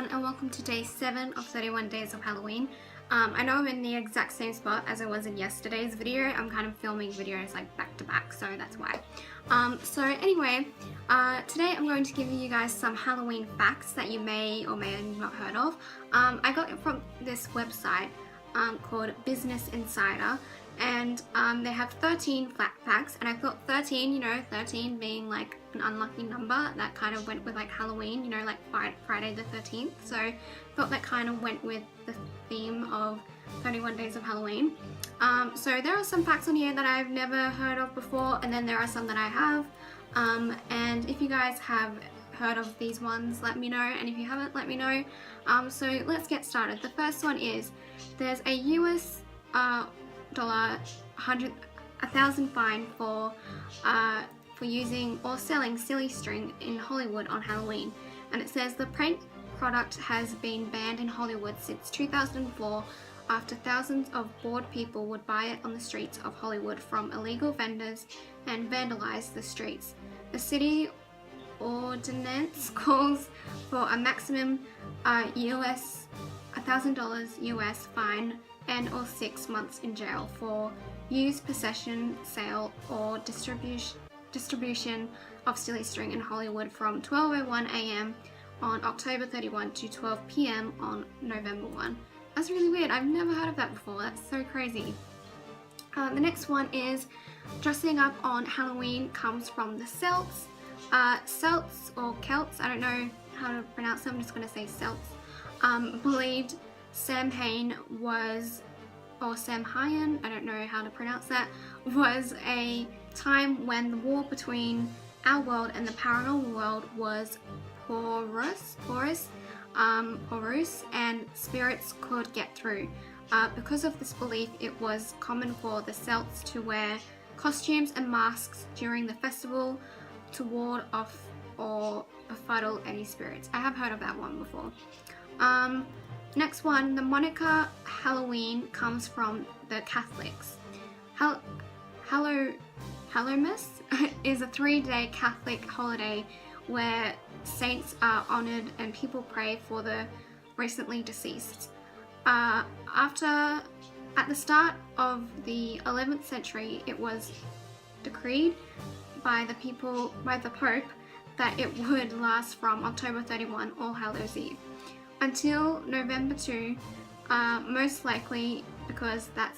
everyone, and welcome to day 7 of 31 days of Halloween. I know I'm in the exact same spot as I was in yesterday's video. I'm kind of filming videos like back to back, so that's why. Today I'm going to give you guys some Halloween facts that you may or may not heard of. I got it from this website called Business Insider, and they have 13 facts, and I thought 13, 13 being like an unlucky number, that kind of went with like Halloween, like Friday the 13th, so I thought that kind of went with the theme of 31 days of Halloween. So there are some facts on here that I've never heard of before, and then there are some that I have, and if you guys have heard of these ones, let me know, and if you haven't, let me know. So let's get started. The first one is, there's a US $1,000 fine for using or selling silly string in Hollywood on Halloween, and it says the prank product has been banned in Hollywood since 2004 after thousands of bored people would buy it on the streets of Hollywood from illegal vendors and vandalize the streets. The city ordinance calls for a maximum $1,000 US fine and or 6 months in jail for use, possession, sale or distribution of silly string in Hollywood from 12:01 a.m. on October 31 to 12 p.m. on November 1. That's really weird. I've never heard of that before. That's so crazy. The next one is, dressing up on Halloween comes from the Celts. Celts or Celts, I don't know how to pronounce them, I'm just going to say Celts, believed Samhain was, or Samhain, I don't know how to pronounce that, was a time when the war between our world and the paranormal world was porous, and spirits could get through. Because of this belief, it was common for the Celts to wear costumes and masks during the festival to ward off or befuddle any spirits. I have heard of that one before. Next one, the moniker Halloween comes from the Catholics. Hallowmas is a 3-day Catholic holiday where saints are honored and people pray for the recently deceased. At the start of the 11th century, it was decreed by the Pope that it would last from October 31, All Hallows Eve, until November 2, most likely because that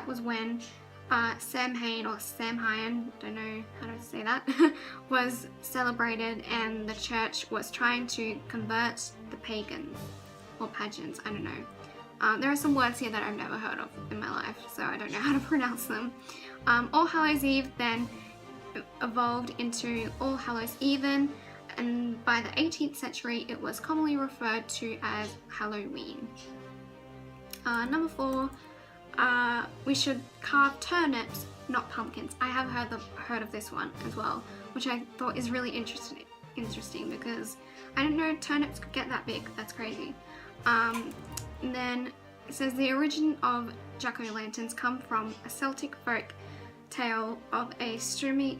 was when Samhain, or Samhain, don't know how to say that, was celebrated, and the church was trying to convert the pagans, or pagans, I don't know. There are some words here that I've never heard of in my life, so I don't know how to pronounce them. All Hallows Eve then evolved into All Hallows Even, and by the 18th century it was commonly referred to as Halloween. Number 4, we should carve turnips, not pumpkins. I have heard of this one as well, which I thought is really interesting because I didn't know turnips could get that big. That's crazy. And then it says the origin of jack-o'-lanterns come from a Celtic folk tale of a stringy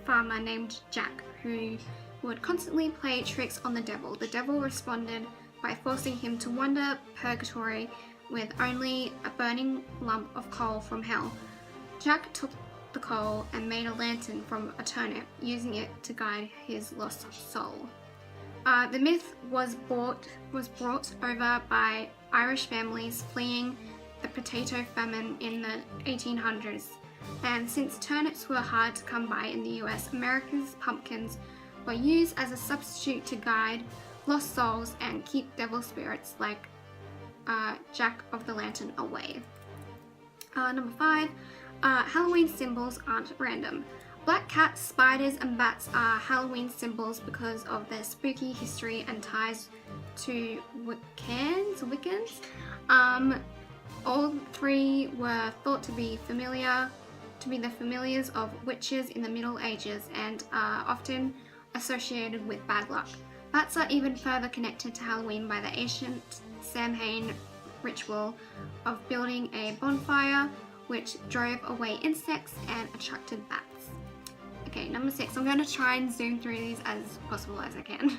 farmer named Jack who would constantly play tricks on the devil. The devil responded by forcing him to wander purgatory with only a burning lump of coal from hell. Jack took the coal and made a lantern from a turnip, using it to guide his lost soul. The myth was brought over by Irish families fleeing the potato famine in the 1800s, and since turnips were hard to come by in the US, America's pumpkins were used as a substitute to guide lost souls and keep devil spirits like Jack of the Lantern away. Number 5, Halloween symbols aren't random. Black cats, spiders and bats are Halloween symbols because of their spooky history and ties to Wiccans. All 3 were thought to be the familiars of witches in the Middle Ages and are often associated with bad luck. Bats are even further connected to Halloween by the ancient Samhain ritual of building a bonfire, which drove away insects and attracted bats. Okay, number 6. I'm going to try and zoom through these as possible as I can.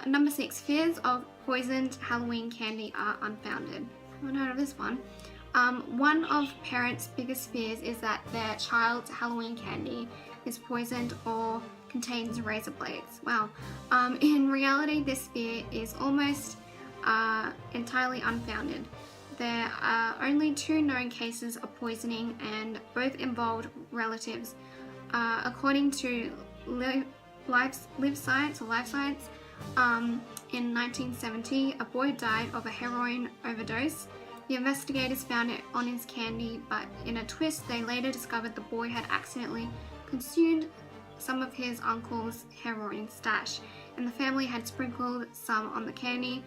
Number 6, fears of poisoned Halloween candy are unfounded. I haven't heard of this one. One of parents' biggest fears is that their child's Halloween candy is poisoned or contains razor blades. Wow. In reality, this fear is almost entirely unfounded. There are only 2 known cases of poisoning, and both involved relatives. According to Life Science, in 1970, a boy died of a heroin overdose. The investigators found it on his candy, but in a twist, they later discovered the boy had accidentally consumed some of his uncle's heroin stash, and the family had sprinkled some on the candy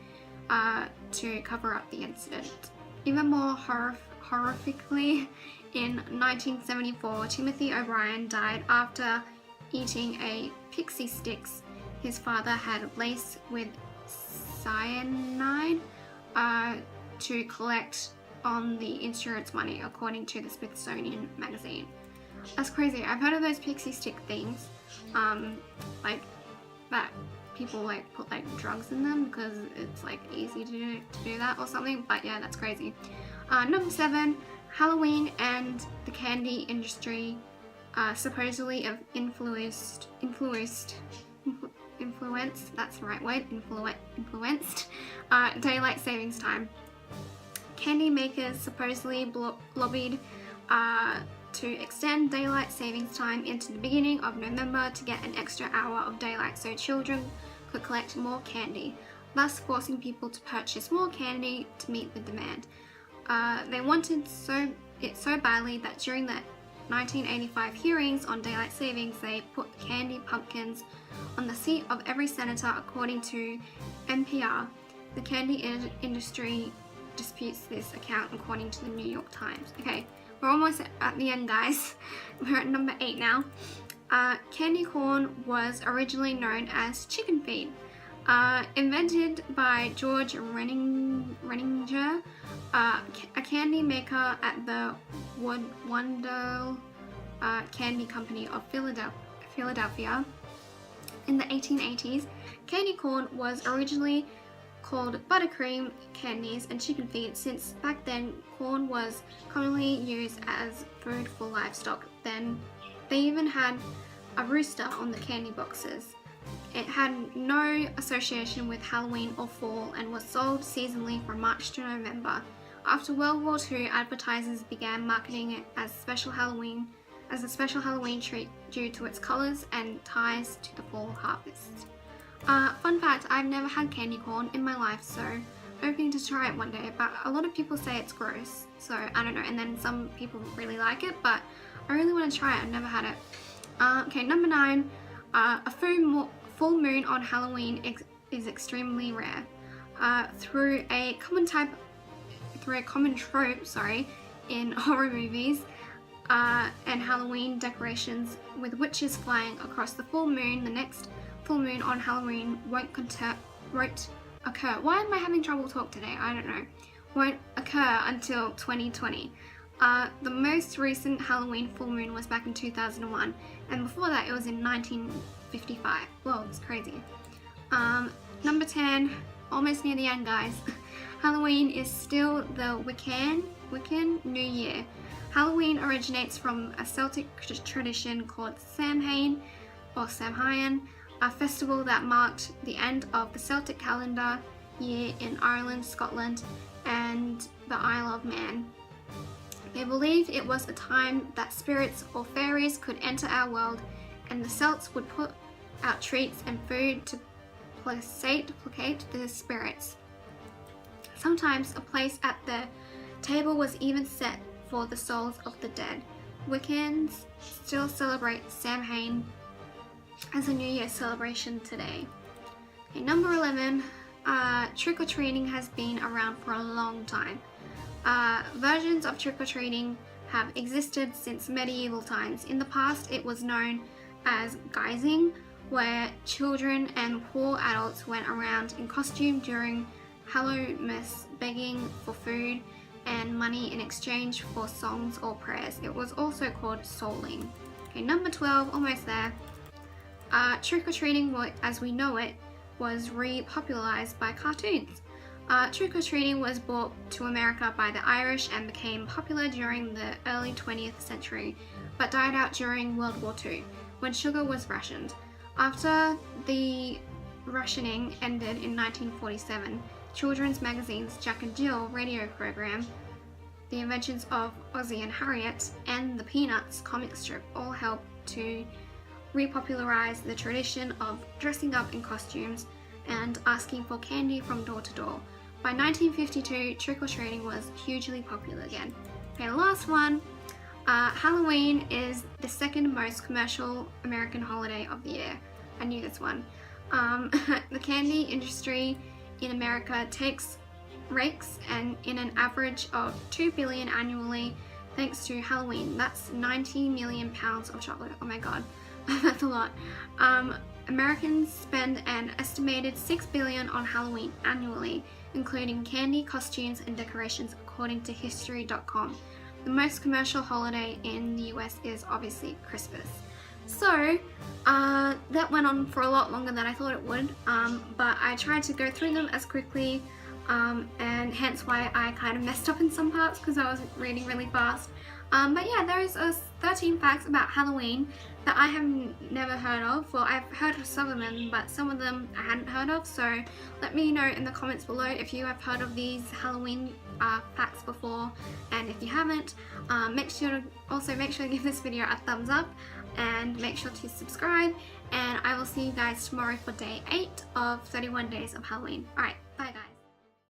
to cover up the incident. Even more horrifically, in 1974, Timothy O'Brien died after eating a pixie sticks his father had laced with cyanide to collect on the insurance money, according to the Smithsonian Magazine. That's crazy. I've heard of those pixie stick things, like that people like put like drugs in them because it's like easy to do that or something, but yeah, that's crazy. Number 7, Halloween and the candy industry supposedly have influenced, that's the right word, influenced daylight savings time. Candy makers supposedly lobbied to extend daylight savings time into the beginning of November to get an extra hour of daylight so children could collect more candy, thus forcing people to purchase more candy to meet the demand. They wanted it so badly that during the 1985 hearings on daylight savings, they put candy pumpkins on the seat of every senator, according to NPR. The candy industry disputes this account, according to the New York Times. Okay, we're almost at the end, guys. We're at number 8 now. Candy corn was originally known as chicken feed. Invented by George Renninger, a candy maker at the Wendell Candy Company of Philadelphia. In the 1880s, candy corn was originally called buttercream candies and chicken feed, since back then corn was commonly used as food for livestock. Then they even had a rooster on the candy boxes. It had no association with Halloween or fall and was sold seasonally from March to November. After World War II, advertisers began marketing it as a special Halloween treat due to its colors and ties to the fall harvest. Fun fact, I've never had candy corn in my life, so hoping to try it one day, but a lot of people say it's gross, so I don't know, and then some people really like it, but I really want to try it. I've never had it. Okay, number 9, a full moon on Halloween is extremely rare. Through a common trope, in horror movies and Halloween decorations with witches flying across the full moon, the next full moon on Halloween won't occur. Why am I having trouble talk today? I don't know. Won't occur until 2020. The most recent Halloween full moon was back in 2001, and before that it was in 1955. Whoa, it's crazy. Number 10, almost near the end, guys. Halloween is still the Wiccan New Year. Halloween originates from a Celtic tradition called Samhain, a festival that marked the end of the Celtic calendar year in Ireland, Scotland, and the Isle of Man. They believed it was a time that spirits or fairies could enter our world, and the Celts would put out treats and food to placate the spirits. Sometimes a place at the table was even set for the souls of the dead. Wiccans still celebrate Samhain as a New Year celebration today. Okay, number 11, trick-or-treating has been around for a long time. Versions of trick-or-treating have existed since medieval times. In the past, it was known as guising, where children and poor adults went around in costume during Hallowmas, begging for food and money in exchange for songs or prayers. It was also called souling. Okay, number 12, almost there. Trick-or-treating, as we know it, was repopularized by cartoons. Trick-or-treating was brought to America by the Irish and became popular during the early 20th century, but died out during World War II, when sugar was rationed. After the rationing ended in 1947, children's magazines Jack and Jill radio program, The Inventions of Ozzie and Harriet, and the Peanuts comic strip all helped to repopularize the tradition of dressing up in costumes and asking for candy from door to door. By 1952, trick-or-treating was hugely popular again. Okay, last one. Halloween is the second most commercial American holiday of the year. I knew this one. The candy industry in America rakes and in an average of $2 billion annually thanks to Halloween. That's 90 million pounds of chocolate. Oh my god, that's a lot. Americans spend an estimated $6 billion on Halloween annually, including candy, costumes, and decorations, according to History.com. The most commercial holiday in the US is obviously Christmas. So, that went on for a lot longer than I thought it would, but I tried to go through them as quickly, and hence why I kind of messed up in some parts because I was reading really fast. But yeah, those are 13 facts about Halloween that I have never heard of. Well, I've heard of some of them, but some of them I hadn't heard of. So let me know in the comments below if you have heard of these Halloween facts before, and if you haven't, make sure to give this video a thumbs up and make sure to subscribe. And I will see you guys tomorrow for day 8 of 31 days of Halloween. Alright, bye guys.